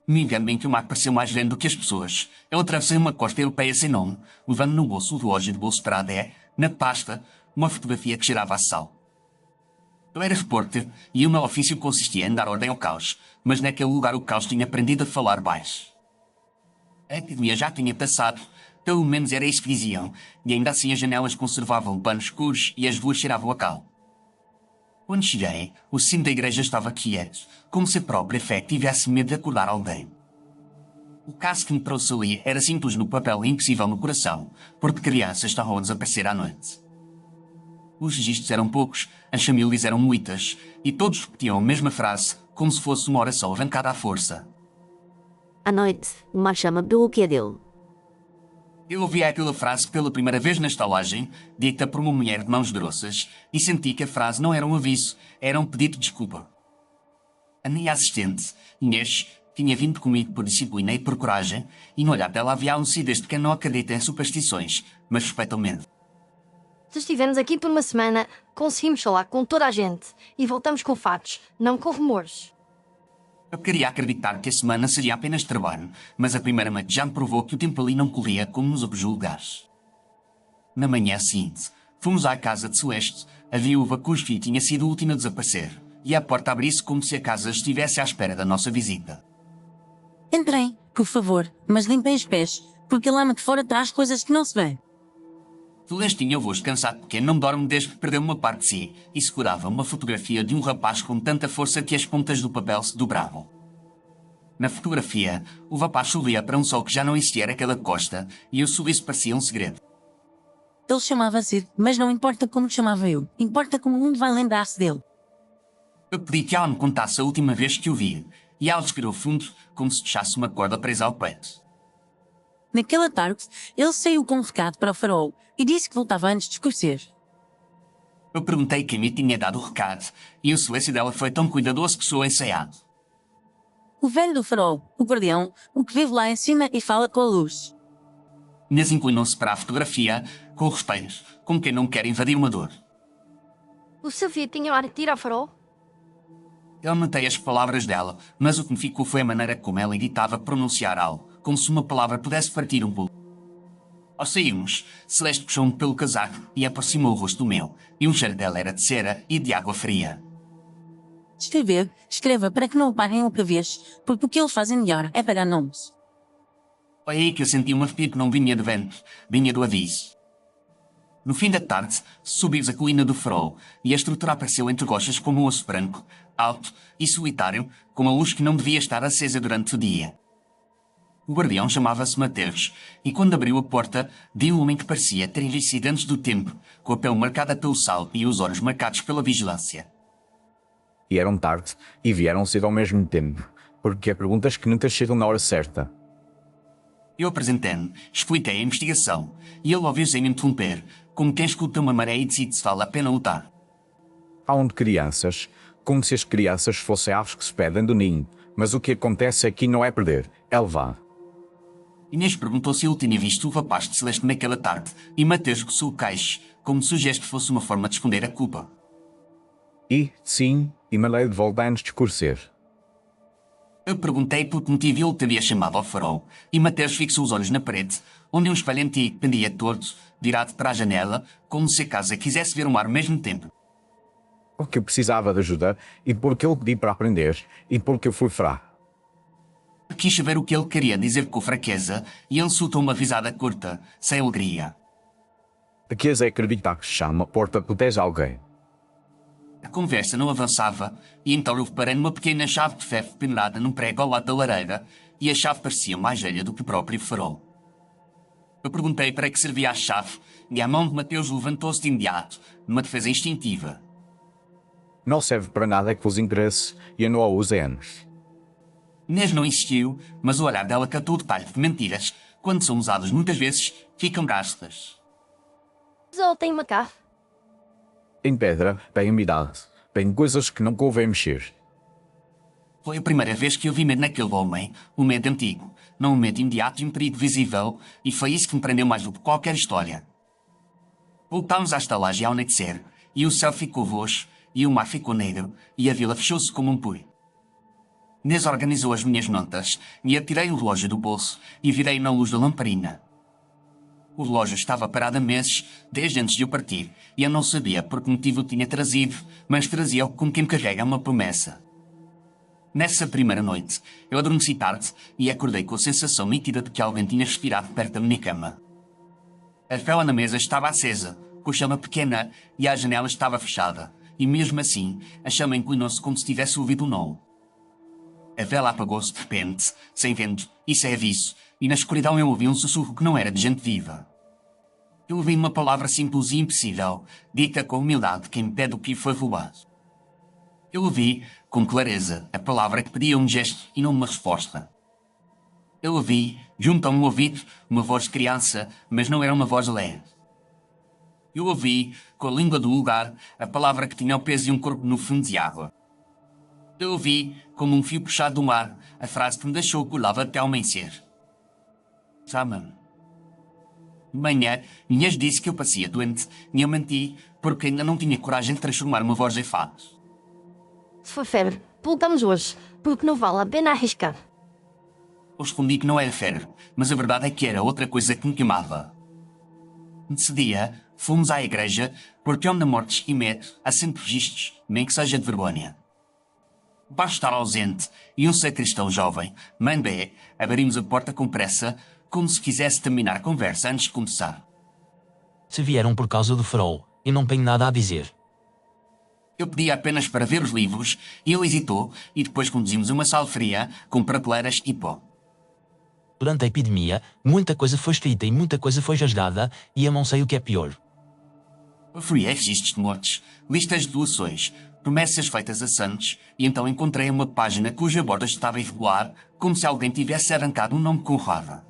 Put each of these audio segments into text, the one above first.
No engano em que o mar pareceu mais grande do que as pessoas, eu atravessei uma costa europeia sem nome, levando no bolso o relógio de bolso para na pasta, uma fotografia que cheirava a sal. Eu era repórter e o meu ofício consistia em dar ordem ao caos, mas naquele lugar o caos tinha aprendido a falar baixo. A epidemia já tinha passado, pelo menos era isso que diziam, e ainda assim as janelas conservavam panos escuros e as ruas cheiravam a cal. Quando cheguei, o sino da igreja estava quieto, como se a própria fé tivesse medo de acordar alguém. O caso que me trouxe ali era simples no papel e impossível no coração, porque crianças estavam a desaparecer à noite. Os registros eram poucos, as famílias eram muitas, e todos repetiam a mesma frase, como se fosse uma oração arrancada à força. À noite, o mar chama pelo que é dele. Eu ouvi aquela frase pela primeira vez na estalagem, dita por uma mulher de mãos grossas, e senti que a frase não era um aviso, era um pedido de desculpa. A minha assistente, Inês, tinha vindo comigo por disciplina e por coragem, e no olhar dela havia lucidez de quem não acredita em superstições, mas respeita o medo. Se estivemos aqui por uma semana, conseguimos falar com toda a gente e voltamos com fatos, não com rumores. Eu queria acreditar que a semana seria apenas trabalho, mas a primeira noite já me provou que o tempo ali não corria como nos outros lugares. Na manhã seguinte, fomos à casa de Celeste, a viúva cujo filho tinha sido o último a desaparecer, e a porta abria-se como se a casa estivesse à espera da nossa visita. Entrem, por favor, mas limpem os pés, porque a lama de fora traz coisas que não se vê. Celeste tinha o rosto cansado pequeno, não dorme desde que perdeu uma parte de si, e segurava uma fotografia de um rapaz com tanta força que as pontas do papel se dobravam. Na fotografia, o rapaz sorria para um sol que já não existia naquela costa, e o sorriso parecia um segredo. Ele chamava-se, mas não importa como chamava eu, importa como o mundo vai lembrar-se dele. Eu pedi que ela me contasse a última vez que o vi, e ela respirou fundo, como se deixasse uma corda presa ao peito. Naquela tarde, ele saiu com um recado para o farol e disse que voltava antes de escurecer. Eu perguntei quem me tinha dado o recado, e o silêncio dela foi tão cuidadoso que soou ensaiado. O velho do farol, o guardião, o que vive lá em cima e fala com a luz. Inês inclinou-se para a fotografia, com respeito, como quem não quer invadir uma dor. O seu filho tinha ar de tirar farol? Eu notei as palavras dela, mas o que me ficou foi a maneira como ela evitava pronunciar algo, como se uma palavra pudesse partir um pulo. Ao sairmos, Celeste puxou-me pelo casaco e aproximou o rosto do meu, e o cheiro dela era de cera e de água fria. Escrever, escreva para que não o paguem outra vez, porque o que eles fazem melhor é pagar nomes. Foi aí que eu senti um arrepio que não vinha de vento, vinha do aviso. No fim da tarde, subimos a colina do farol, e a estrutura apareceu entre rochas como um osso branco, alto e solitário, com uma luz que não devia estar acesa durante o dia. O guardião chamava-se Mateus, e quando abriu a porta, vi um homem que parecia ter envelhecido antes do tempo, com a pele marcada pelo sal e os olhos marcados pela vigilância. E eram tarde, e vieram cedo ao mesmo tempo, porque há perguntas que nunca chegam na hora certa. Eu apresentei-me, expliquei a investigação, e ele ouviu sem me interromper, como quem escuta uma maré e decide se vale a pena lutar. Falam de crianças, como se as crianças fossem aves que se pedem do ninho, mas o que acontece aqui não é perder, é levar. Inês perguntou se ele tinha visto o rapaz de Celeste naquela tarde, e Mateus coçou o queixo, como se o gesto fosse uma forma de esconder a culpa. E, sim, e mandei de volta antes de escurecer. Eu perguntei por que motivo ele teria chamado ao farol, e Mateus fixou os olhos na parede, onde um espelho antigo pendia torto, virado para a janela, como se a casa quisesse ver o mar ao mesmo tempo. Porque eu precisava de ajuda, e porque ele pedi para aprender, e porque eu fui fraco. Quis saber o que ele queria dizer com fraqueza, e ele soltou uma risada curta, sem alegria. De que é acreditar que se chama porta protege alguém? A conversa não avançava, e então eu reparei numa pequena chave de ferro pendurada num prego ao lado da lareira, e a chave parecia mais velha do que o próprio farol. Eu perguntei para que servia a chave, e a mão de Mateus levantou-se de imediato, numa defesa instintiva. Não serve para nada que vos interesse, e eu não a uso há anos. Inês não insistiu, mas o olhar dela captou o detalhe de mentiras, quando são usadas muitas vezes, ficam gastas. Mas ele tem uma cave. Em pedra, bem umidade, bem coisas que não convém mexer. Foi a primeira vez que eu vi medo naquele homem, um medo antigo, não um medo imediato e um perigo visível, e foi isso que me prendeu mais do que qualquer história. Voltámos à estalagem ao anoitecer, e o céu ficou roxo, e o mar ficou negro, e a vila fechou-se como um punho. Inês organizou as minhas notas e atirei o relógio do bolso e virei na luz da lamparina. O relógio estava parado há meses, desde antes de eu partir, e eu não sabia por que motivo o tinha trazido, mas trazia-o como quem carrega uma promessa. Nessa primeira noite, eu adormeci tarde e acordei com a sensação nítida de que alguém tinha respirado perto da minha cama. A vela na mesa estava acesa, com a chama pequena, e a janela estava fechada, e mesmo assim, a chama inclinou-se como se tivesse ouvido um não. A vela apagou-se de repente, sem vento e sem aviso, e na escuridão eu ouvi um sussurro que não era de gente viva. Eu ouvi uma palavra simples e impossível, dita com humildade de quem pede o que lhe foi roubado. Eu ouvi, com clareza, a palavra que pedia um gesto e não uma resposta. Eu ouvi, junto ao meu ouvido, uma voz de criança, mas não era uma voz leve. Eu ouvi, com a língua do lugar, a palavra que tinha o peso de um corpo no fundo de água. Eu ouvi, como um fio puxado do mar, a frase que me deixou colado até ao amanhecer. Chama-me. De manhã, Inês disse que eu parecia doente e eu menti porque ainda não tinha coragem de transformar uma voz em fato. Se for febre, voltamos hoje, porque não vale a pena arriscar. Eu respondi que não era febre, mas a verdade é que era outra coisa que me queimava. Nesse dia, fomos à igreja porque onde há mortes e medo há sempre registros, nem que seja de vergonha. Basta estar ausente e um sacristão jovem, mãe B, abrimos a porta com pressa, como se quisesse terminar a conversa antes de começar. Se vieram por causa do farol, eu não tenho nada a dizer. Eu pedi apenas para ver os livros e ele hesitou e depois conduzimos uma sala fria com prateleiras e pó. Durante a epidemia, muita coisa foi escrita e muita coisa foi rasgada e eu não sei o que é pior. Eu fui a registros de mortes, listas de doações, promessas feitas a santos e então encontrei uma página cuja borda estava irregular, como se alguém tivesse arrancado um nome com raiva.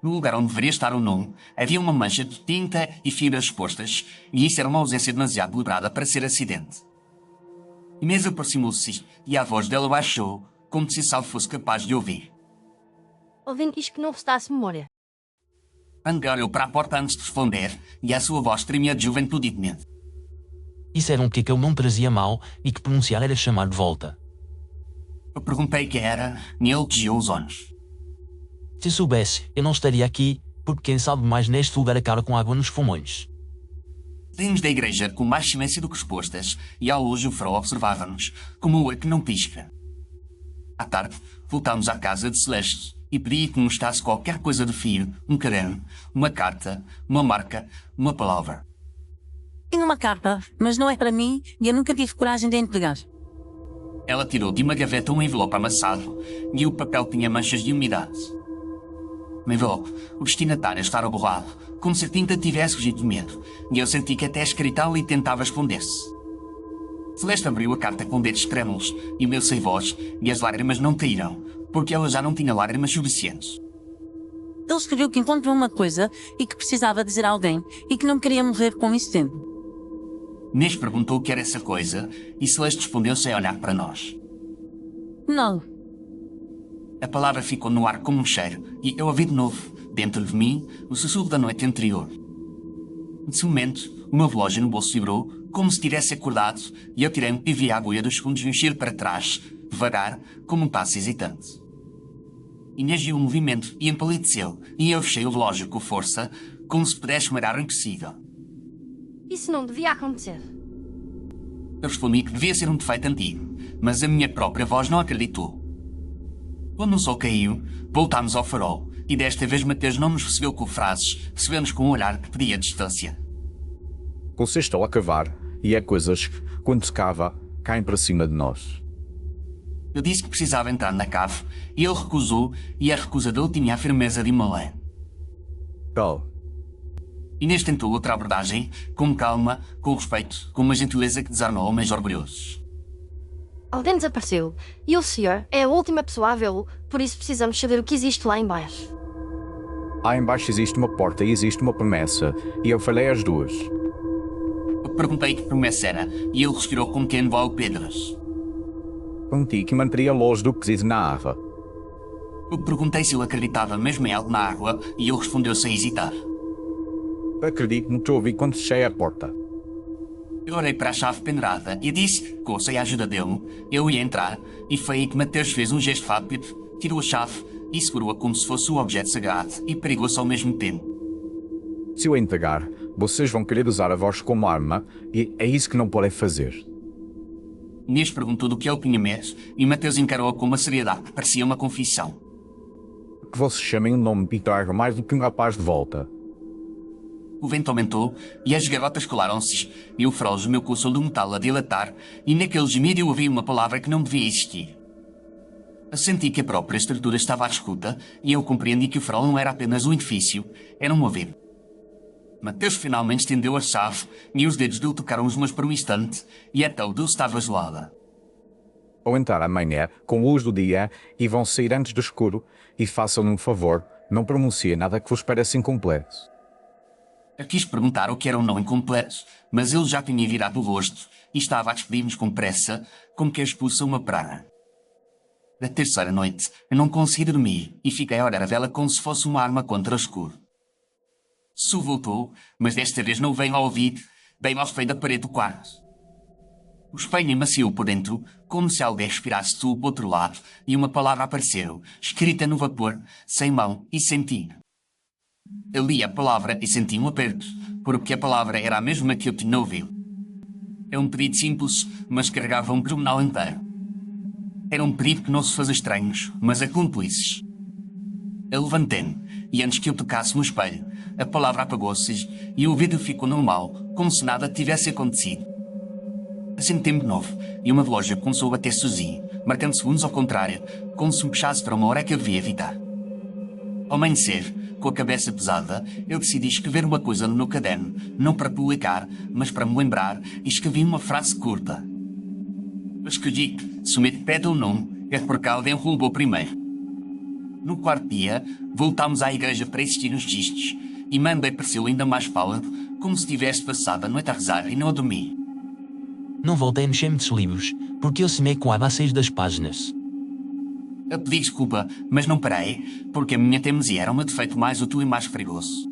No lugar onde deveria estar o nome, havia uma mancha de tinta e fibras expostas, e isso era uma ausência demasiado deliberada para ser acidente. Inês aproximou-se e a voz dela baixou, como se algo fosse capaz de ouvir. Ouvindo isto que não restasse memória. André olhou para a porta antes de responder, e a sua voz tremia de juventude e de medo. Isso era um que eu não trazia mal e que pronunciar era chamar de volta. Eu perguntei quem era, e ele desviou os olhos. Se soubesse, eu não estaria aqui, porque quem sabe mais neste lugar acaba com água nos pulmões. Saímos da igreja com mais silêncio do que respostas, e ao longe o farol observava-nos, como um olho que não pisca. À tarde, voltámos à casa de Celeste e pedi que nos mostrasse qualquer coisa de fio, um caderno, uma carta, uma marca, uma palavra. Tenho uma carta, mas não é para mim e eu nunca tive coragem de entregar. Ela tirou de uma gaveta um envelope amassado e o papel tinha manchas de umidade. No envelope, o destinatário estava borrado, como se a tinta tivesse fugido de medo, e eu senti que até a escrita ali tentava esconder-se. Celeste abriu a carta com dedos trêmulos e meu sem voz, e as lágrimas não caíram, porque ela já não tinha lágrimas suficientes. Ele escreveu que encontrou uma coisa e que precisava dizer a alguém e que não queria morrer com isso dentro. Inês perguntou o que era essa coisa e Celeste respondeu sem olhar para nós. Não. A palavra ficou no ar como um cheiro e eu ouvi de novo, dentro de mim, o sussurro da noite anterior. Nesse momento, o meu relógio no bolso vibrou, como se tivesse acordado, e eu tirei-me e vi a agulha dos segundos mexer para trás, devagar, como um passo hesitante. Inês viu o movimento e empalideceu, e eu fechei o relógio com força, como se pudesse marar o impossível. Isso não devia acontecer. Eu respondi que devia ser um defeito antigo, mas a minha própria voz não acreditou. Quando o sol caiu, voltámos ao farol, e desta vez Mateus não nos recebeu com frases, recebeu-nos com um olhar que pedia distância. Consiste ao cavar, e é coisas que, quando se cava, caem para cima de nós. Eu disse que precisava entrar na cave, e ele recusou, e a recusa dele tinha a firmeza de uma lei. Tal. Inês tentou outra abordagem, com calma, com respeito, com uma gentileza que desarmou homens orgulhosos. Alguém desapareceu, e o senhor é a última pessoa a vê-lo, por isso precisamos saber o que existe lá embaixo. Lá embaixo existe uma porta e existe uma promessa, e eu falei as duas. Eu perguntei que promessa era, e ele respirou como quem envolve pedras. Prometi que manteria longe do que existe na água. Eu perguntei se ele acreditava mesmo em algo na água, e ele respondeu sem hesitar. Acredito no que ouvi quando fechei a porta. Eu olhei para a chave pendurada e disse que, com a ajuda dele, eu ia entrar, e foi aí que Mateus fez um gesto rápido, tirou a chave e segurou-a como se fosse um objeto sagrado e perigoso ao mesmo tempo. Se eu entregar, vocês vão querer usar a voz como arma e é isso que não podem fazer. Inês perguntou do que ele tinha medo e Mateus encarou-a com uma seriedade que parecia uma confissão. Que vocês chamem o nome e tragam mais do que um rapaz de volta. O vento aumentou e as garotas colaram-se e o farol gemeu com o som do metal a dilatar e naquele gemido eu ouvi uma palavra que não devia existir. Eu senti que a própria estrutura estava à escuta e eu compreendi que o farol não era apenas um edifício, era um ouvido. Mateus finalmente estendeu a chave e os dedos dele tocaram os meus por um instante e a pele dele estava gelada. Ou entrar amanhã com luz do dia e vão sair antes do escuro e façam-me um favor, não pronunciem nada que vos pareça incompleto. Eu quis perguntar o que era um não incompleto, mas ele já tinha virado o rosto e estava a despedir-nos com pressa, como que expulsa uma praga. Da terceira noite, eu não consegui dormir e fiquei a olhar a vela como se fosse uma arma contra o escuro. Su voltou, mas desta vez não veio ao ouvido, bem ao espelho da parede do quarto. O espelho emaciou por dentro, como se alguém respirasse tudo do outro lado, e uma palavra apareceu, escrita no vapor, sem mão e sem tinta. Eu li a palavra e senti um aperto, porque a palavra era a mesma que eu tinha ouvido. É um pedido simples, mas carregava um criminal inteiro. Era um pedido que não se fazia estranhos, mas a cúmplices. Eu levantei-me, e antes que eu tocasse no espelho, a palavra apagou-se e o vidro ficou normal, como se nada tivesse acontecido. Assentei-me de novo, e uma relógio começou a bater sozinho, marcando segundos ao contrário, como se me puxasse para uma hora que eu devia evitar. Ao amanhecer, com a cabeça pesada, eu decidi escrever uma coisa no meu caderno, não para publicar, mas para me lembrar, e escrevi uma frase curta. Eu escolhi, se o medo pede ou não, é porque alguém roubou primeiro. No quarto dia, voltámos à igreja para assistir nos registros, e Mandei pareceu ainda mais pálido, como se tivesse passado a noite a rezar e não a dormir. Não voltei a mexer muitos livros, porque eu semei com a 6 das páginas. Eu pedi desculpa, mas não parei, porque a minha teimosia era um defeito mais útil e mais perigoso.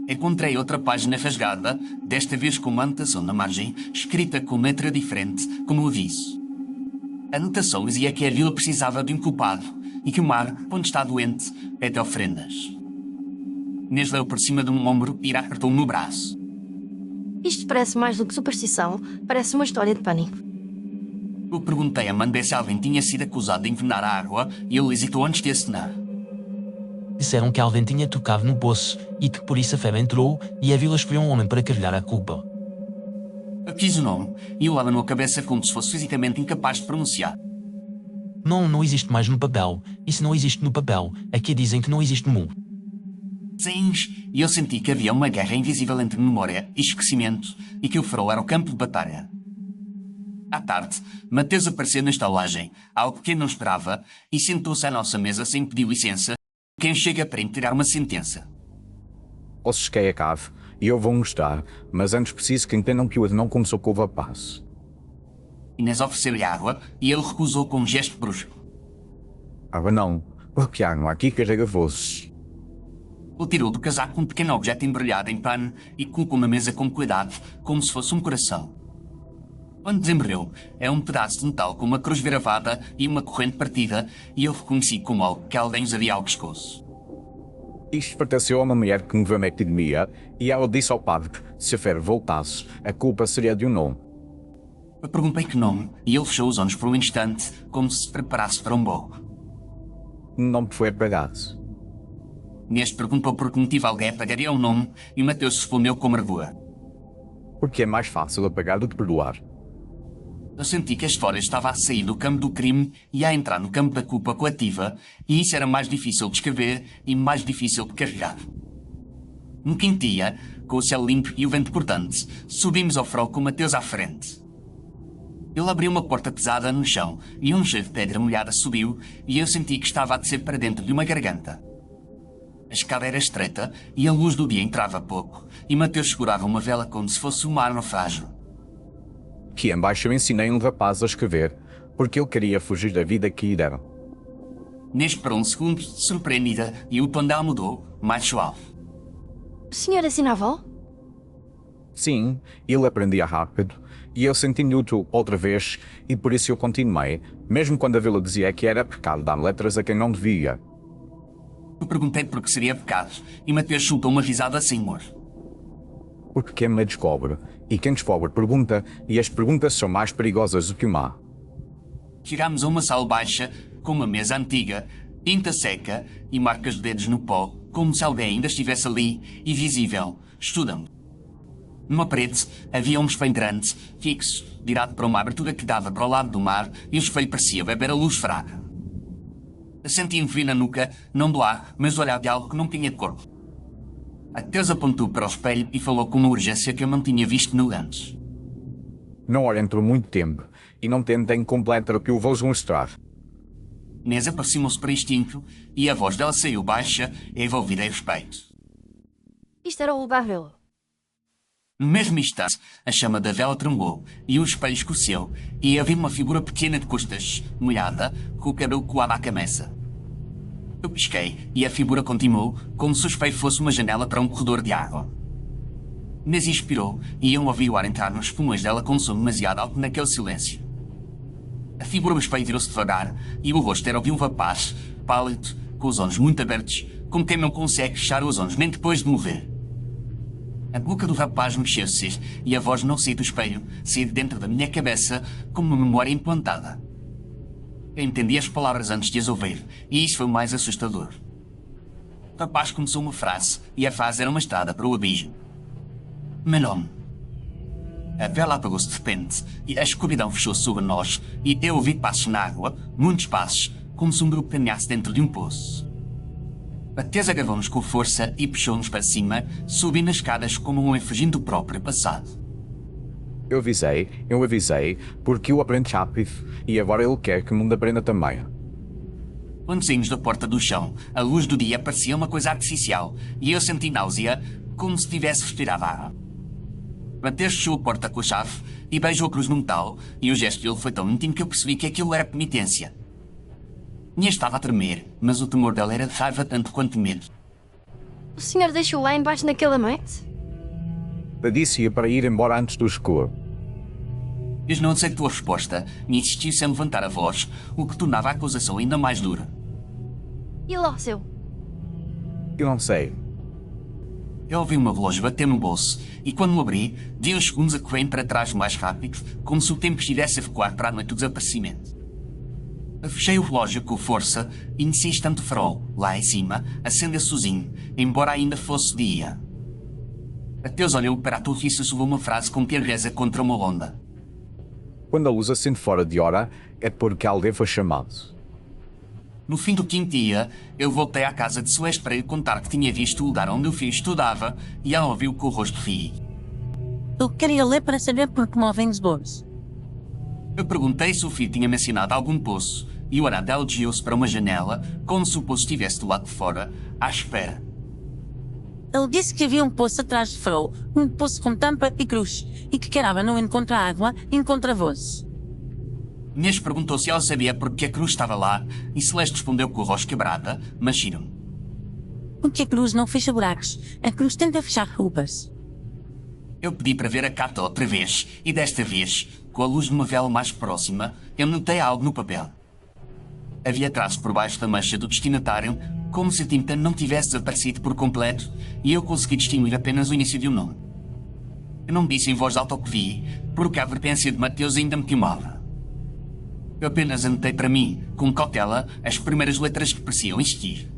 Encontrei outra página rasgada, desta vez com uma anotação na margem, escrita com letra diferente, como o aviso. A anotação dizia que a vila precisava de um culpado e que o mar, onde está doente, pede ofrendas. Inês leu por cima de um ombro e apertou-me no braço. Isto parece mais do que superstição, parece uma história de pânico. Eu perguntei a Mandé se alguém tinha sido acusado de envenenar a água e ele hesitou antes de assinar. Disseram que alguém tinha tocado no poço e que por isso a febre entrou e a vila escolheu um homem para carregar a culpa. Eu quis o nome e o abanou a cabeça como se fosse fisicamente incapaz de pronunciar. Não existe mais no papel. E se não existe no papel, aqui dizem que não existe no mundo. Sim, e eu senti que havia uma guerra invisível entre memória e esquecimento e que o farol era o campo de batalha. À tarde, Mateus apareceu na estalagem, algo que eu não esperava, e sentou-se à nossa mesa sem pedir licença. Quem chega para entregar uma sentença. Ou se esquei a cave e eu vou mostrar, mas antes preciso que entendam que o não começou com o rapaz. Inês ofereceu-lhe água e ele recusou com um gesto brusco. Ah, não, o piano aqui carrega vozes. Ele tirou do casaco um pequeno objeto embrulhado em pano e colocou na mesa com cuidado, como se fosse um coração. Quando desembrulhou, é um pedaço de metal com uma cruz gravada e uma corrente partida, e eu reconheci como algo que alguém usaria ao pescoço. Isto pertenceu a uma mulher que me viu na epidemia e ela disse ao padre que, se a febre voltasse, a culpa seria de um nome. Eu perguntei que nome, e ele fechou os olhos por um instante, como se preparasse para um voo. O nome foi apagado. Inês perguntou por que motivo alguém apagaria o nome, e Mateus respondeu com amargura. Porque é mais fácil apagar do que perdoar. Eu senti que a história estava a sair do campo do crime e a entrar no campo da culpa coletiva, e isso era mais difícil de escrever e mais difícil de carregar. No quinto dia, com o céu limpo e o vento cortante, subimos ao farol com Mateus à frente. Ele abriu uma porta pesada no chão e um cheiro de pedra molhada subiu e eu senti que estava a descer para dentro de uma garganta. A escada era estreita e a luz do dia entrava pouco, e Mateus segurava uma vela como se fosse uma arma frágil. Que embaixo eu ensinei um rapaz a escrever, porque ele queria fugir da vida que lhe deram. Neste por um segundo, surpreendida, e o tom dela mudou, mais suave. O senhor assina a avó? Sim, ele aprendia rápido e eu senti-me útil outra vez e por isso eu continuei, mesmo quando a vila dizia que era pecado dar letras a quem não devia. Eu perguntei por que seria pecado e Mateus soltou uma risada sem humor. Porque quem me descobre e quem descobre pergunta e as perguntas são mais perigosas do que o mar. Chegámos a uma sala baixa com uma mesa antiga, tinta seca e marcas de dedos no pó, como se alguém ainda estivesse ali e visível, estudando. Numa parede havia um espelho grande, fixo, virado para uma abertura que dava para o lado do mar e o espelho parecia beber a luz fraca. Senti-me frio na nuca, não do ar, mas do olhar de algo que não tinha cor. Mateus apontou para o espelho e falou com uma urgência que eu não tinha visto nele antes. Não olhem por muito tempo e não tentem completar o que eu vou mostrar. Inês aproximou-se por instinto e a voz dela saiu baixa e envolvida em respeito. Isto era o lugar dele. No mesmo instante, a chama da vela tremulou e o espelho escureceu e havia uma figura pequena de costas, molhada, com o cabelo coado à cabeça. Eu pisquei e a figura continuou como se o espelho fosse uma janela para um corredor de água. Inês inspirou e eu ouvi o ar entrar nos pulmões dela com um som demasiado alto naquele silêncio. A figura do espelho virou-se devagar e o rosto era de um rapaz, pálido, com os olhos muito abertos, como quem não consegue fechar os olhos nem depois de mover. A boca do rapaz mexeu-se e a voz não saía do espelho, saía de dentro da minha cabeça como uma memória implantada. Eu entendi as palavras antes de as ouvir e isso foi o mais assustador. O rapaz começou uma frase e a frase era uma estrada para o abismo. Meu nome. A vela apagou-se de repente e a escuridão fechou sobre nós e eu ouvi passos na água, muitos passos, como se um grupo caminhasse dentro de um poço. Mateus agarrou-nos com força e puxou-nos para cima, subindo as escadas como um homem fugindo do próprio passado. Eu avisei, porque eu aprendo rápido e agora ele quer que o mundo aprenda também. Quando saímos da porta do chão, a luz do dia parecia uma coisa artificial e eu senti náusea, como se tivesse respirado água. Mateus fechou a porta com a chave e beijou a cruz no metal e o gesto dele foi tão íntimo que eu percebi que aquilo era penitência. Inês estava a tremer, mas o temor dela era de raiva tanto quanto medo. O senhor deixou lá embaixo naquela noite? Eu disse-a para ir embora antes do escuro. Inês não aceitou a resposta e insistiu sem levantar a voz, o que tornava a acusação ainda mais dura. E lá o seu? Eu não sei. Eu ouvi uma relógio bater no bolso e quando o abri, vi os segundos a correrem para trás mais rápido, como se o tempo estivesse a recuar para a noite do desaparecimento. Eu fechei o relógio com força e nesse instante o farol, lá em cima, acendeu sozinho, embora ainda fosse dia. Mateus olhou para a torre e sussurrou uma frase com tigresa contra uma onda. Quando a luz acende fora de hora, é porque a aldeia foi chamado. No fim do quinto dia, eu voltei à casa de Celeste para lhe contar que tinha visto o lugar onde o filho estudava e ela ouviu com o rosto ri. Eu queria ler para saber por que movem os bois. Eu perguntei se o filho tinha mencionado algum poço e o olhar dela desviou-se para uma janela, como se o poço estivesse do lado de fora, à espera. Ele disse que havia um poço atrás de farol, um poço com tampa e cruz, e que querava não encontrar água, encontra voz. Inês perguntou se ela sabia porque a cruz estava lá e Celeste respondeu com o rosto quebrada, mas riram. Porque a cruz não fecha buracos, a cruz tenta fechar ruas. Eu pedi para ver a carta outra vez e desta vez, com a luz de uma vela mais próxima, eu notei algo no papel. Havia traço por baixo da mancha do destinatário, como se a tinta não tivesse desaparecido por completo e eu consegui distinguir apenas o início de um nome. Eu não disse em voz alta o que vi, porque a advertência de Mateus ainda me queimava. Eu apenas anotei para mim, com cautela, as primeiras letras que pareciam existir.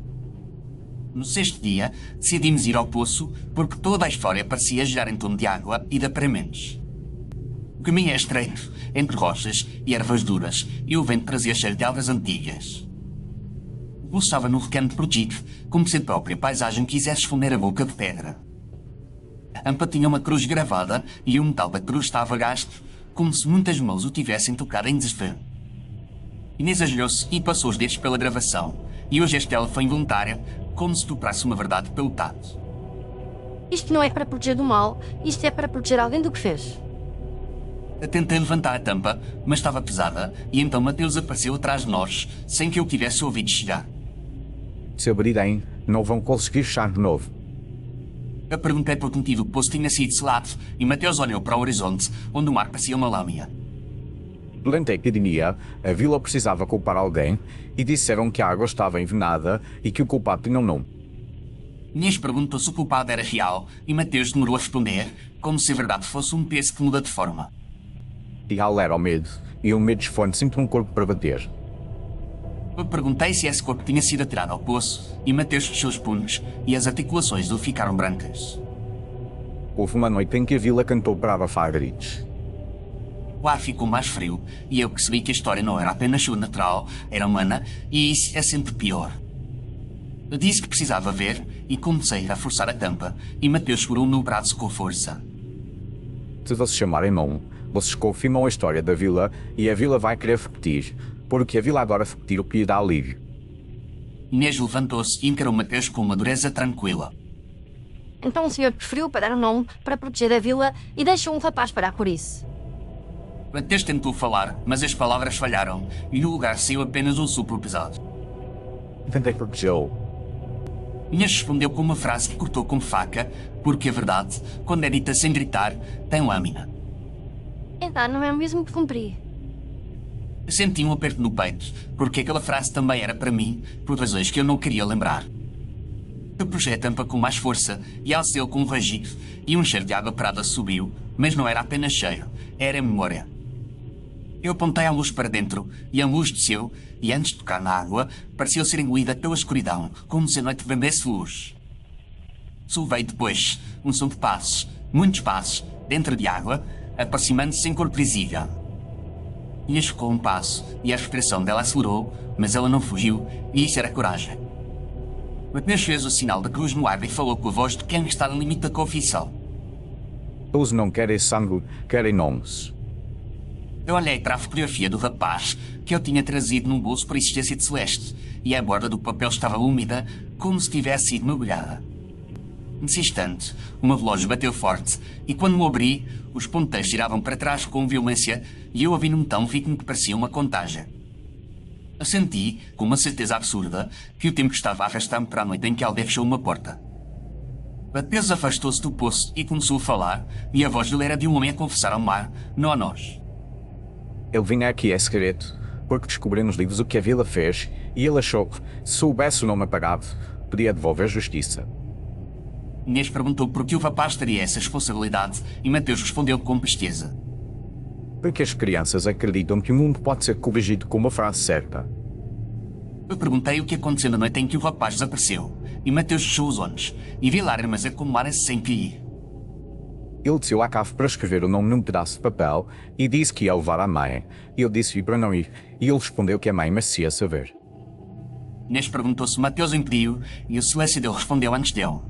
No sexto dia, decidimos ir ao poço, porque toda a história parecia girar em torno de água e de aparamentos. O caminho é estreito, entre rochas e ervas duras, e o vento trazia cheiro de árvores antigas. O poço estava num recanto protegido, como se a própria paisagem quisesse esconder a boca de pedra. A rampa tinha uma cruz gravada e o metal da cruz estava gasto, como se muitas mãos o tivessem tocado em desespero. Inês ajoelhou-se e passou os dedos pela gravação, e o gesto dela foi involuntário, como se toprasse uma verdade pelo tato. Isto não é para proteger do mal, isto é para proteger alguém do que fez. Eu tentei levantar a tampa, mas estava pesada, e então Mateus apareceu atrás de nós, sem que eu tivesse ouvido chegar. Se abrirem, não vão conseguir fechar de novo. Eu perguntei por que motivo o poço tinha sido selado e Mateus olhou para o horizonte, onde o mar parecia uma lâmina. Durante que dia, a vila precisava culpar alguém e disseram que a água estava envenenada e que o culpado tinha um nome. Inês perguntou se o culpado era real e Mateus demorou a responder, como se a verdade fosse um peso que muda de forma. Real era o medo, e o medo esfonde sempre um corpo para bater. Eu perguntei se esse corpo tinha sido atirado ao poço e Mateus fechou os punhos e as articulações dele ficaram brancas. Houve uma noite em que a vila cantou para abafar gritos. O ar ficou mais frio e eu percebi que a história não era apenas sobrenatural, era humana e isso é sempre pior. Eu disse que precisava ver e comecei a forçar a tampa e Mateus segurou-me no braço com força. Se vocês chamarem mão, vocês confirmam a história da vila e a vila vai querer repetir, porque a vila adora repetir o que lhe dá alívio. Inês levantou-se e encarou Mateus com uma dureza tranquila. Então o senhor preferiu parar um nome para proteger a vila e deixou um rapaz parar por isso. Mateus tentou falar, mas as palavras falharam e no lugar saiu apenas um sopro pesado. Tentei protegê-lo. Inês respondeu com uma frase que cortou como faca, porque a verdade, quando é dita sem gritar, tem lâmina. Então não é mesmo que cumpri. Eu senti um aperto no peito, porque aquela frase também era para mim, por razões que eu não queria lembrar. Eu puxei a tampa com mais força e alcei-o com um rangido, e um cheiro de água parada subiu, mas não era apenas cheiro, era memória. Eu apontei a luz para dentro, e a luz desceu, e antes de tocar na água, pareceu ser engolida pela escuridão, como se a noite vendesse luz. Souvei depois um som de passos, muitos passos, dentro de água, aproximando-se sem corpo visível. Inês ficou um passo, e a respiração dela acelerou, mas ela não fugiu, e isso era coragem. Mateus fez o sinal da cruz no ar e falou com a voz de quem está no limite da confissão. Eles não querem sangue, querem nomes. Eu olhei para a fotografia do rapaz que eu tinha trazido num bolso por existência de Celeste e a borda do papel estava úmida, como se tivesse sido mergulhada. Nesse instante, uma relógio bateu forte e quando me abri, os ponteiros tiravam para trás com violência e eu ouvi num tom ritmo que parecia uma contagem. Eu senti, com uma certeza absurda, que o tempo estava a arrastar-me para a noite em que alguém fechou uma porta. Mateus afastou-se do poço e começou a falar e a voz dele era de um homem a confessar ao mar, não a nós. Ele vinha aqui é segredo, porque descobriu nos livros o que a vila fez e ele achou que, se soubesse o nome apagado, podia devolver justiça. Inês perguntou por que o rapaz teria essa responsabilidade e Mateus respondeu com presteza. Porque as crianças acreditam que o mundo pode ser corrigido com uma frase certa. Eu perguntei o que aconteceu na noite em que o rapaz desapareceu e Mateus fechou os olhos e vi lágrimas acumularem-se sem cair. Ele desceu à cave para escrever o nome num pedaço de papel e disse que ia levar à mãe. Eu disse-lhe para não ir e ele respondeu que a mãe merecia saber. Inês perguntou se Mateus o impediu e o silêncio dele respondeu antes dele.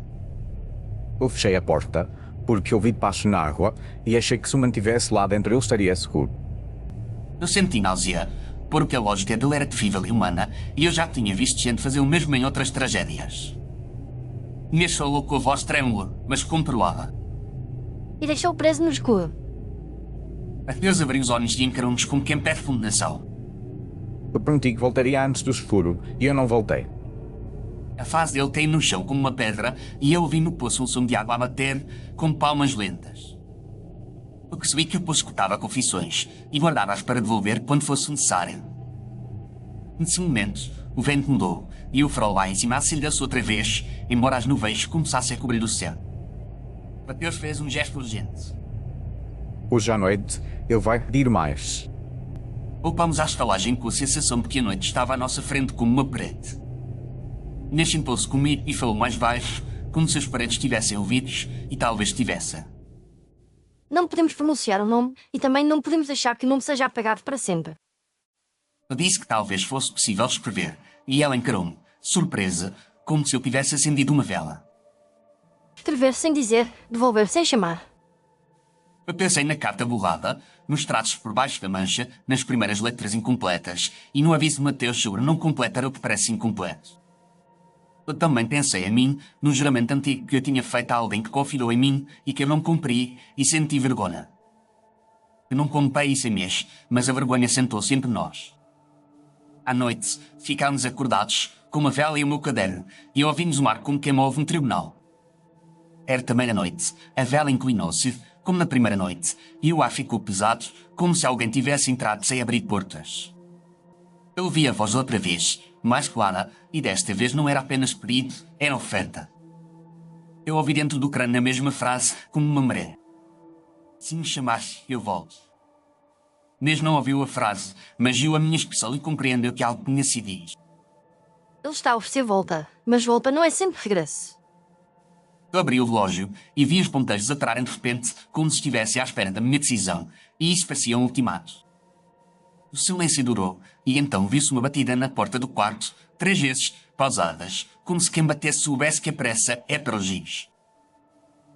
Eu fechei a porta porque ouvi passos na água e achei que se o mantivesse lá dentro eu estaria seguro. Eu senti náusea, porque a lógica dele era terrível e humana e eu já tinha visto gente fazer o mesmo em outras tragédias. Inês falou com a voz trêmula, mas controlada. E deixou-o preso no escuro. Mateus abriu os olhos e encarou-nos como quem pede fundação. Eu prometi que voltaria antes do escuro e eu não voltei. A face dele caiu no chão como uma pedra e eu ouvi no poço um som de água a bater com palmas lentas. Eu percebi que o poço escutava confissões e guardava-as para devolver quando fosse necessário. Nesse momento, o vento mudou e o farol lá em cima acendeu-se outra vez, embora as nuvens começassem a cobrir o céu. Mateus fez um gesto urgente. Hoje à noite ele vai pedir mais. Voltámos à estalagem com a sensação de que a noite estava à nossa frente como uma parede. Inês sentou-se comigo e falou mais baixo, como se as paredes tivessem ouvidos e talvez tivessem. Não podemos pronunciar o nome e também não podemos deixar que o nome seja apagado para sempre. Eu disse que talvez fosse possível escrever e ela encarou-me, surpresa, como se eu tivesse acendido uma vela. Escrever sem dizer, devolver sem chamar. Eu pensei na carta borrada, nos traços por baixo da mancha, nas primeiras letras incompletas e no aviso de Mateus sobre não completar o que parece incompleto. Eu também pensei a mim no juramento antigo que eu tinha feito a alguém que confiou em mim e que eu não cumpri e senti vergonha. Eu não contei isso a Inês, mas a vergonha sentou-se entre nós. À noite, ficámos acordados com uma vela e o meu caderno e ouvimos o mar como quem move um tribunal. Era também a noite. A vela inclinou-se, como na primeira noite, e o ar ficou pesado, como se alguém tivesse entrado sem abrir portas. Eu ouvi a voz outra vez, mais clara, e desta vez não era apenas pedido, era oferta. Eu ouvi dentro do crânio a mesma frase, como uma maré. Se me chamares, eu volto. Inês não ouviu a frase, mas viu a minha expressão e compreendeu que algo tinha sido isto. Ele está a oferecer volta, mas volta não é sempre regresso. Eu abri o relógio e vi os ponteiros atrarem de repente, como se estivesse à espera da minha decisão, e isso parecia um ultimato. O silêncio durou, e então viu-se uma batida na porta do quarto, 3 vezes, pausadas, como se quem batesse soubesse que a pressa é para os giz.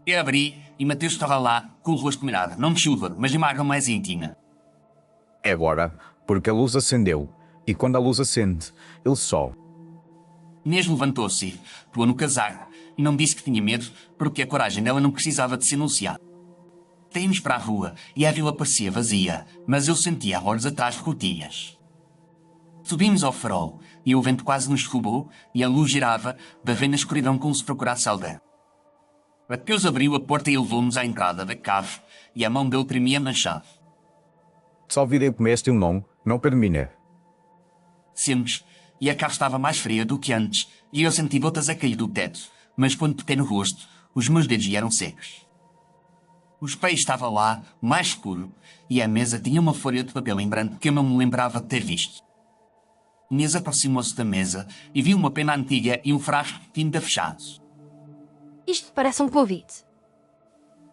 Eu abri e Mateus estava lá, com o rosto mirado, não de chuva, mas de imagem mais íntima. É agora, porque a luz acendeu, e quando a luz acende, ele só. Inês levantou-se, pôs no casaco, e não disse que tinha medo, porque a coragem dela não precisava de ser anunciada. Saímos para a rua, e a vila parecia vazia, mas eu sentia horrores atrás de rotinhas. Subimos ao farol, e o vento quase nos derrubou, e a luz girava, bavendo na escuridão como se procurasse alguém. Mateus abriu a porta e levou-nos à entrada da cave, e a mão dele tremia na chave. Só virei com este não termina. Descemos, e a cave estava mais fria do que antes, e eu senti gotas a cair do teto, mas quando toquei no rosto, os meus dedos vieram secos. O espelho estava lá, mais escuro, e a mesa tinha uma folha de papel em branco que eu não me lembrava de ter visto. Inês aproximou-se da mesa e viu uma pena antiga e um frasco de tinta fechados. Isto parece um convite.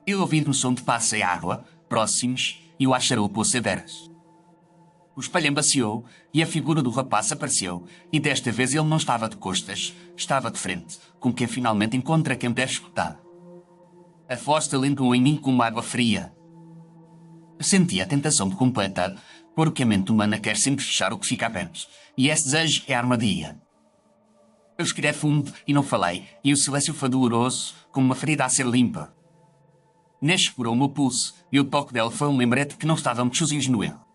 Eu ouvi um som de passo e água, próximos, e o acharopo severas. O espelho embaciou e a figura do rapaz apareceu, e desta vez ele não estava de costas, estava de frente, como quem finalmente encontra quem deve escutar. A voz dele entrou em mim como uma água fria. Eu senti a tentação de completar, porque a mente humana quer sempre fechar o que fica aberto, e esse desejo é a armadilha. Eu escrevi fundo e não falei, e o silêncio foi doloroso, como uma ferida a ser limpa. Inês segurou o meu pulso, e o toque dela foi um lembrete que não estávamos sozinhos no erro.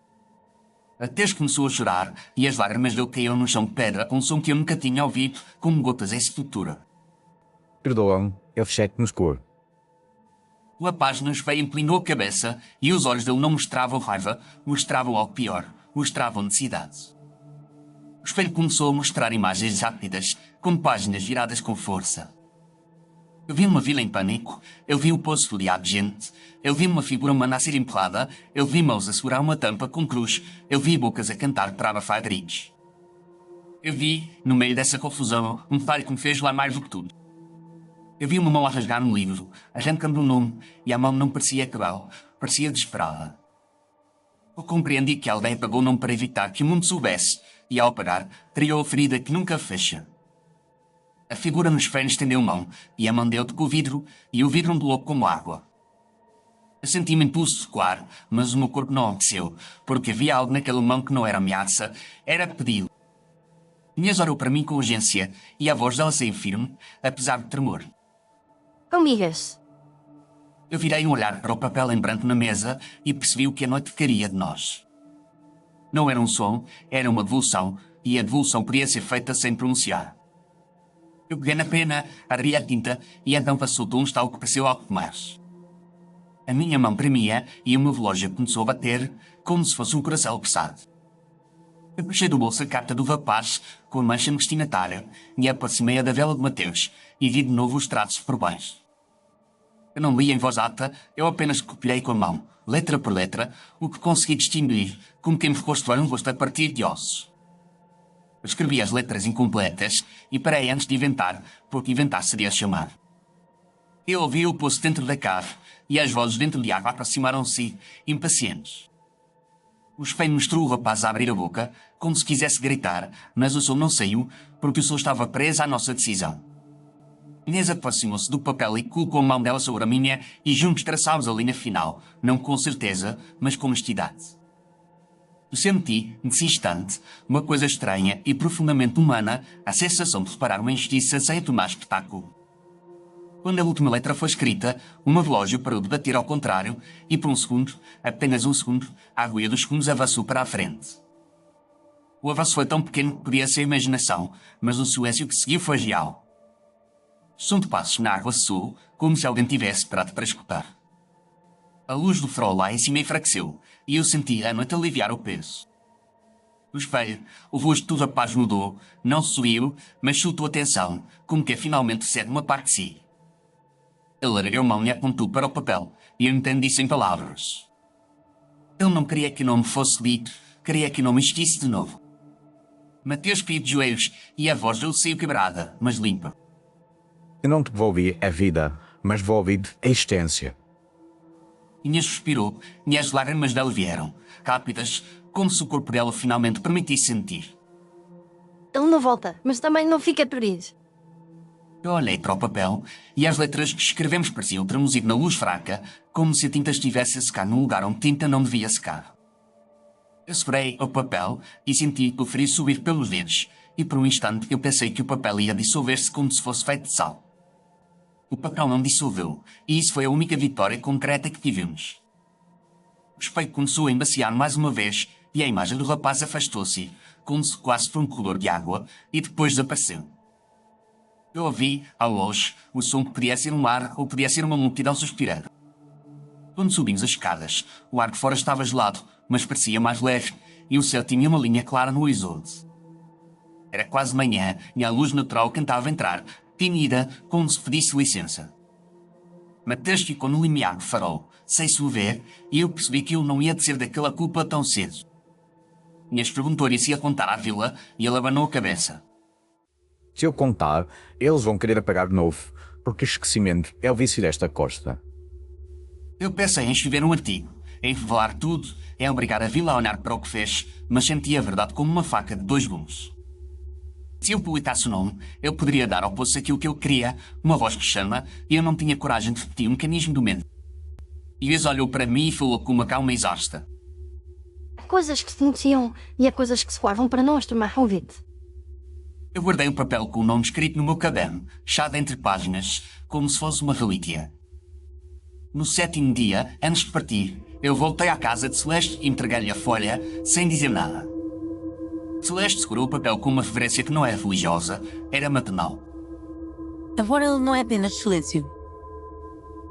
A Tez começou a chorar, e as lágrimas dele caíram no chão de pedra, com um som que eu nunca tinha ouvido, como gotas em sepultura. Perdoa-me, eu fechei-te no escuro. O rapaz no espelho inclinou a cabeça, e os olhos dele não mostravam raiva, mostravam algo pior, mostravam necessidade. O espelho começou a mostrar imagens rápidas, com páginas viradas com força. Eu vi uma vila em pânico, eu vi o poço rodeado de gente, eu vi uma figura humana a ser empurrada, eu vi mãos a segurar uma tampa com cruz, eu vi bocas a cantar para abafar gritos. Eu vi, no meio dessa confusão, um detalhe que me fez lá mais do que tudo. Eu vi uma mão a rasgar um livro, arrancando um nome, e a mão não parecia cabal, parecia desesperada. Eu compreendi que alguém apagou o nome para evitar que o mundo soubesse, e ao apagar, teria a ferida que nunca fecha. A figura nos ferros estendeu a mão, e a mão deu tocou o vidro, e o vidro ondulou como água. Eu senti-me impulso de recuar, mas o meu corpo não obedeceu, porque havia algo naquela mão que não era ameaça, era pedido. Inês olhou para mim com urgência, e a voz dela saiu firme, apesar de tremor. Amigas, Eu virei um olhar para o papel em branco na mesa e percebi o que a noite queria de nós. Não era um som, era uma devolução, e a devolução podia ser feita sem pronunciar. Eu peguei na pena, abri a tinta, e então passou de um estalo que pareceu algo mais. A minha mão tremia e o meu relógio começou a bater, como se fosse um coração apressado. Eu puxei do bolso a carta do rapaz, com a mancha no destinatário, e aproximei-a da vela de Mateus, e vi de novo os traços por baixo. Eu não li em voz alta, eu apenas copiei com a mão, letra por letra, o que consegui distinguir, como quem me reconstruir um rosto a partir de ossos. Eu escrevi as letras incompletas e parei antes de inventar, porque inventar seria chamar. Eu ouvi o poço dentro da cave e as vozes dentro de água aproximaram-se, impacientes. O espelho mostrou o rapaz a abrir a boca, como se quisesse gritar, mas o som não saiu, porque o som estava preso à nossa decisão. Inês aproximou-se do papel e colocou a mão dela sobre a minha e juntos traçámos a linha final, não com certeza, mas com honestidade. Eu senti, nesse instante, uma coisa estranha e profundamente humana, a sensação de reparar uma injustiça sem tomar espetáculo. Quando a última letra foi escrita, o meu relógio parou de bater ao contrário e por um segundo, apenas um segundo, a agulha dos segundos avançou para a frente. O avanço foi tão pequeno que podia ser imaginação, mas o silêncio que seguiu foi real. Som de passos na água sul, como se alguém tivesse parado para escutar. A luz do farol lá em cima enfraqueceu, e eu senti a noite aliviar o peso. O espelho, o rosto do rapaz mudou, não sorriu, mas soltou a tensão, como que finalmente cede uma parte de si. Ele ergueu a mão e apontou para o papel, e eu entendi sem palavras. Ele não queria que o nome fosse lido, queria que o nome existisse de novo. Mateus caiu de joelhos, e a voz dele saiu quebrada, mas limpa. Eu não te devolvi a vida, mas devolvi-te a existência. Inês suspirou, e as lágrimas dela vieram, rápidas, como se o corpo dela finalmente permitisse sentir. Ele não volta, mas também não fica feliz. Eu olhei para o papel, e as letras que escrevemos pareciam traduzir na luz fraca, como se a tinta estivesse a secar num lugar onde tinta não devia secar. Eu segurei o papel e senti o frio subir pelos dedos, e por um instante eu pensei que o papel ia dissolver-se como se fosse feito de sal. O papel não dissolveu, e isso foi a única vitória concreta que tivemos. O espelho começou a embaciar mais uma vez, e a imagem do rapaz afastou-se, como se quase por um corredor de água, e depois desapareceu. Eu ouvi, ao longe, o som que podia ser um mar ou podia ser uma multidão suspirando. Quando subimos as escadas, o ar de fora estava gelado, mas parecia mais leve, e o céu tinha uma linha clara no horizonte. Era quase manhã, e a luz natural cantava a entrar, tímida, como se pedisse licença. Mateus ficou no limiar do farol, sem se o ver, e eu percebi que ele não ia descer daquela culpa tão cedo. Inês perguntou-lhe se ia contar à vila, e ele abanou a cabeça. Se eu contar, eles vão querer apagar de novo, porque o esquecimento é o vício desta costa. Eu pensei em escrever um artigo, em revelar tudo, em obrigar a vila a olhar para o que fez, mas senti a verdade como uma faca de dois gumes. Se eu publicasse o nome, eu poderia dar ao poço aquilo que eu queria, uma voz que chama, e eu não tinha coragem de repetir o mecanismo do medo. Inês olhou para mim e falou com uma calma exausta. Há coisas que se noticiam e há coisas que se guardam para nós tomar ouvido. Eu guardei um papel com o nome escrito no meu caderno, fechado entre páginas, como se fosse uma relíquia. No 7º dia, antes de partir, eu voltei à casa de Celeste e entreguei-lhe a folha, sem dizer nada. Celeste segurou o papel com uma reverência que não era religiosa, era maternal. Agora ele não é apenas silêncio.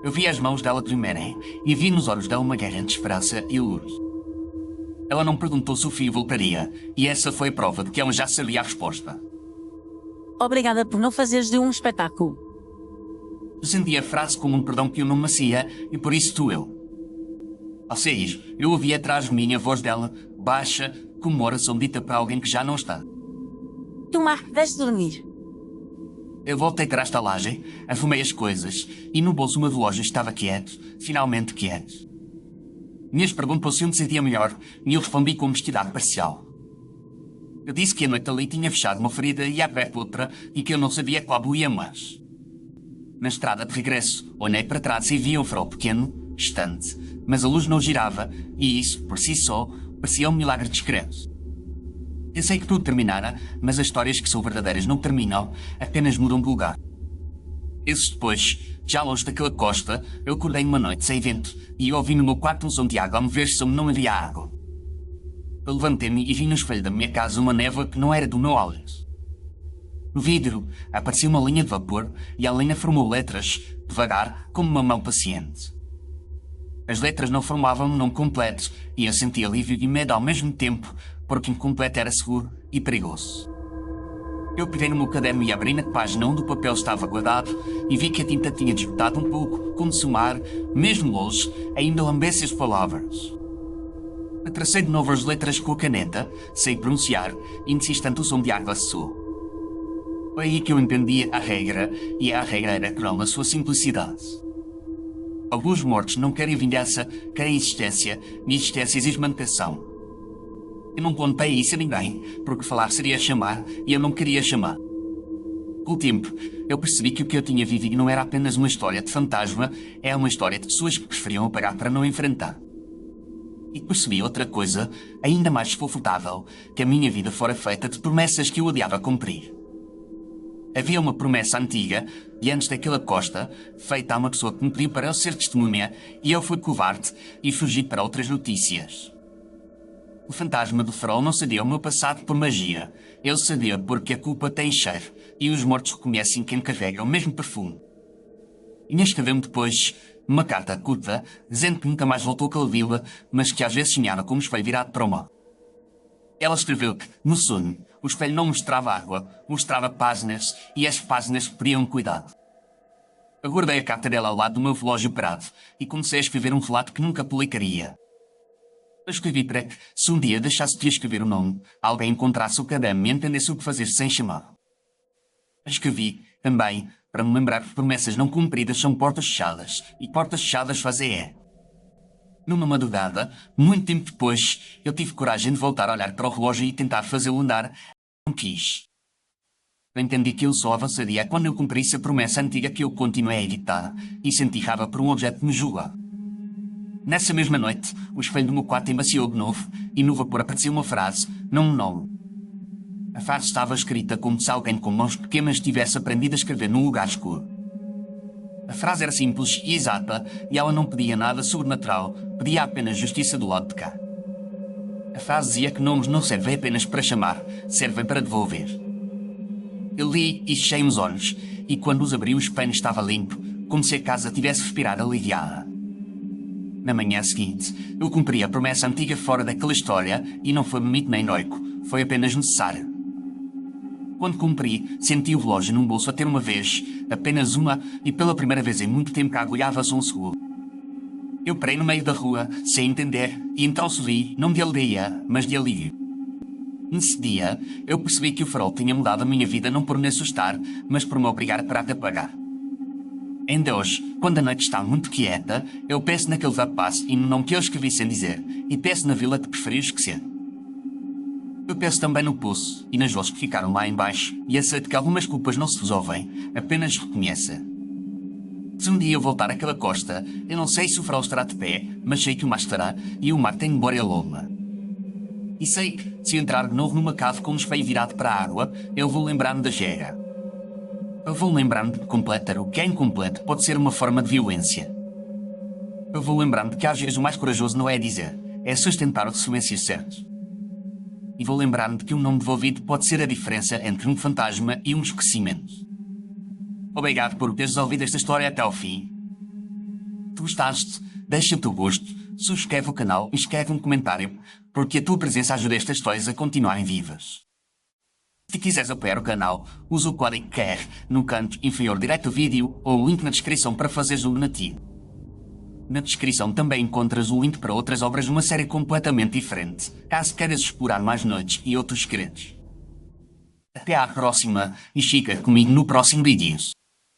Eu vi as mãos dela tremerem e vi nos olhos dela uma guerra de esperança e luz. Ela não perguntou se o fio voltaria, e essa foi a prova de que ela já sabia a resposta. Obrigada por não fazeres de um espetáculo. Eu senti a frase como um perdão que eu não merecia, e por isso doeu. Ao sair, eu ouvi atrás de mim a voz dela, baixa, como uma oração dita para alguém que já não está. Tomar, deixe dormir. Eu voltei para a estalagem, arrumei as coisas, e no bolso uma relógio estava quieto, finalmente quieto. Inês perguntou se eu me sentia melhor, e eu respondi com honestidade parcial. Eu disse que a noite ali tinha fechado uma ferida e aberto outra, e que eu não sabia qual doía mais. Na estrada de regresso, olhei para trás e vi um farol pequeno, distante, mas a luz não girava, e isso, por si só, parecia um milagre discreto. Eu sei que tudo terminara, mas as histórias que são verdadeiras não terminam, apenas mudam de lugar. Esse depois, já longe daquela costa, eu acordei numa noite sem vento, e ouvi no meu quarto um som de água a mover-se onde não havia água. Eu levantei-me e vi no espelho da minha casa uma névoa que não era do meu olho. No vidro aparecia uma linha de vapor e a linha formou letras, devagar, como uma mão paciente. As letras não formavam um nome completo e eu senti alívio e medo ao mesmo tempo, porque incompleto era seguro e perigoso. Eu peguei no meu caderno e abri na página onde o papel estava guardado e vi que a tinta tinha desbotado um pouco, como se o mar, mesmo longe, ainda lambesse as palavras. Eu tracei de novo as letras com a caneta, sem pronunciar, e nesse instante o som de água cessou. Foi aí que eu entendi a regra, e a regra era cruel na sua simplicidade. Alguns mortos não querem vingança, querem existência, e existência exige manutenção. Eu não contei isso a ninguém, porque falar seria chamar, e eu não queria chamar. Com o tempo, eu percebi que o que eu tinha vivido não era apenas uma história de fantasma, é uma história de pessoas que preferiam apagar para não enfrentar. E percebi outra coisa, ainda mais desconfortável, que a minha vida fora feita de promessas que eu odiava cumprir. Havia uma promessa antiga, de antes daquela costa, feita a uma pessoa que me pediu para eu ser testemunha, e eu fui covarde e fugi para outras notícias. O fantasma do farol não cedia ao meu passado por magia. Ele cedia porque a culpa tem cheiro, e os mortos reconhecem quem carrega o mesmo perfume. E escreveu-me depois uma carta curta, dizendo que nunca mais voltou àquela vila, mas que às vezes sonhava com um espelho virado para o mar. Ela escreveu que, no sonho, o espelho não mostrava água, mostrava páginas, e as páginas pediam cuidado. Aguardei a carta dela ao lado do meu relógio parado, e comecei a escrever um relato que nunca publicaria. Eu escrevi para que, se um dia deixasse de escrever o nome, alguém encontrasse o caderno e entendesse o que fazer sem chamar. Escrevi, também, para me lembrar que promessas não cumpridas são portas fechadas, e portas fechadas fazem é. Numa madrugada, muito tempo depois, eu tive coragem de voltar a olhar para o relógio e tentar fazê-lo andar. Não quis. Eu entendi que eu só avançaria quando eu cumprisse a promessa antiga que eu continuei a evitar, e senti raiva por um objeto que me julga. Nessa mesma noite, o espelho do meu quarto embaciou de novo, e no vapor apareceu uma frase, não um nome. A frase estava escrita como se alguém com mãos pequenas tivesse aprendido a escrever num lugar escuro. A frase era simples e exata, e ela não pedia nada sobrenatural, pedia apenas justiça do lado de cá. A frase dizia que nomes não servem apenas para chamar, servem para devolver. Eu li e fechei os olhos, e quando os abri o espelho estava limpo, como se a casa tivesse respirado aliviada. Na manhã seguinte, eu cumpri a promessa antiga fora daquela história e não foi mito nem heroico, foi apenas necessário. Quando cumpri, senti o relógio num bolso a ter uma vez, apenas uma, e pela primeira vez em muito tempo que agulhava-se um segundo. Eu parei no meio da rua, sem entender, e então sorri, não de alegria, mas de alívio. Nesse dia, eu percebi que o farol tinha mudado a minha vida não por me assustar, mas por me obrigar a parar de apagar. Ainda hoje, quando a noite está muito quieta, eu penso naquele rapaz e no nome que eu escrevi sem dizer, e penso na vila que preferi esquecer. Eu penso também no poço e nas vozes que ficaram lá embaixo e aceito que algumas culpas não se resolvem, apenas reconheça. Se um dia eu voltar àquela costa, eu não sei se o farol estará de pé, mas sei que o mar estará e o mar tem memória longa. E sei que, se eu entrar de novo numa cave com um espelho virado para a água, eu vou lembrar-me da gera. Eu vou lembrar-me de completar o que é incompleto pode ser uma forma de violência. Eu vou lembrar-me de que às vezes o mais corajoso não é dizer, é sustentar os silêncios certos. E vou lembrar-me de que um nome devolvido pode ser a diferença entre um fantasma e um esquecimento. Obrigado por teres ouvido esta história até ao fim. Tu gostaste? Deixa o teu gosto, subscreve o canal e escreve um comentário, porque a tua presença ajuda estas histórias a continuarem vivas. Se quiseres apoiar o canal, usa o código QUER no canto inferior direito do vídeo ou o link na descrição para fazeres o donativo. Na descrição também encontras o link para outras obras de uma série completamente diferente, caso queiras explorar mais noites e outros segredos. Até à próxima e fica comigo no próximo vídeo.